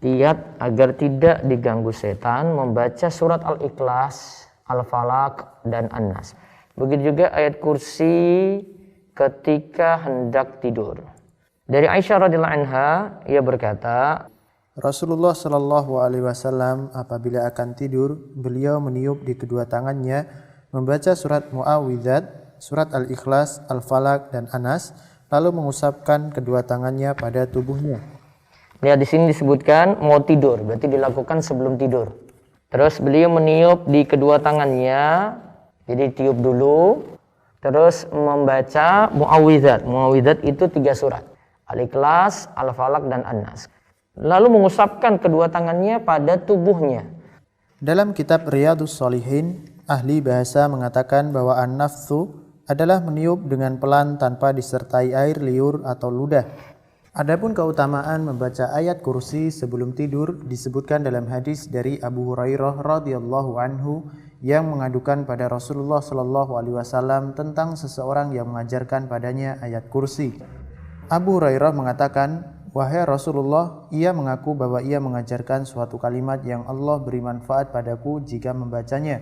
Kiat agar tidak diganggu setan membaca surat Al-Ikhlas, Al-Falaq, dan An-Nas. Begitu juga ayat kursi ketika hendak tidur. Dari Aisyah radhiyallahu anha, ia berkata, Rasulullah Shallallahu Alaihi Wasallam apabila akan tidur, beliau meniup di kedua tangannya, membaca surat Muawwidzat, surat Al-Ikhlas, Al-Falaq, dan An-Nas, lalu mengusapkan kedua tangannya pada tubuhnya. Ya, di sini disebutkan mau tidur, berarti dilakukan sebelum tidur. Terus beliau meniup di kedua tangannya, jadi tiup dulu, terus membaca Muawwidzat. Muawwidzat itu 3 surat, Al-Ikhlas, Al-Falaq, dan An-Nas. Lalu mengusapkan kedua tangannya pada tubuhnya. Dalam kitab Riyadhus Shalihin, ahli bahasa mengatakan bahwa an-nafthu adalah meniup dengan pelan tanpa disertai air liur atau ludah. Adapun keutamaan membaca ayat kursi sebelum tidur disebutkan dalam hadis dari Abu Hurairah radhiyallahu anhu yang mengadukan pada Rasulullah sallallahu alaihi wasallam tentang seseorang yang mengajarkan padanya ayat kursi. Abu Hurairah mengatakan, "Wahai Rasulullah, ia mengaku bahwa ia mengajarkan suatu kalimat yang Allah beri manfaat padaku jika membacanya.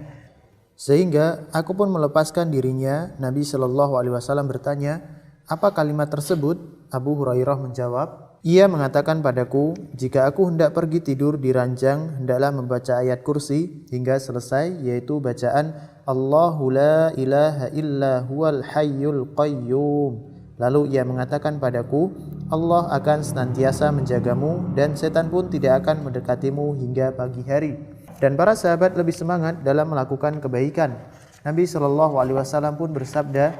Sehingga aku pun melepaskan dirinya." Nabi Shallallahu Alaihi Wasallam bertanya, "Apa kalimat tersebut?" Abu Hurairah menjawab, "Ia mengatakan padaku, jika aku hendak pergi tidur di ranjang, hendaklah membaca ayat kursi hingga selesai, yaitu bacaan Allahu la ilaha illa huwal hayyul qayyum. Lalu ia mengatakan padaku, Allah akan senantiasa menjagamu dan setan pun tidak akan mendekatimu hingga pagi hari." Dan para sahabat lebih semangat dalam melakukan kebaikan. Nabi Shallallahu Alaihi Wasallam pun bersabda,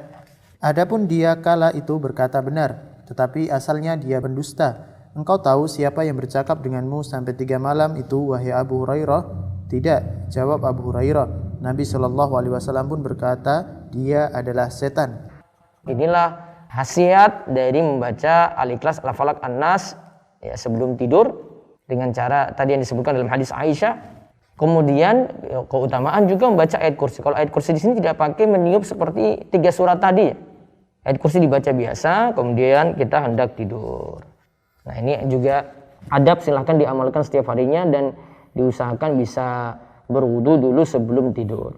"Adapun dia kala itu berkata benar, tetapi asalnya dia pendusta. Engkau tahu siapa yang bercakap denganmu sampai 3 malam itu, wahai Abu Hurairah?" "Tidak," jawab Abu Hurairah. Nabi Shallallahu Alaihi Wasallam pun berkata, "Dia adalah setan." Inilah khasiat dari membaca Al-Ikhlas, Al-Falaq, An-Nas ya, sebelum tidur dengan cara tadi yang disebutkan dalam hadis Aisyah. Kemudian keutamaan juga membaca ayat kursi. Kalau ayat kursi di sini tidak pakai meniup seperti 3 surat tadi. Ayat kursi dibaca biasa, kemudian kita hendak tidur. Nah, ini juga adab, silahkan diamalkan setiap harinya dan diusahakan bisa berwudu dulu sebelum tidur.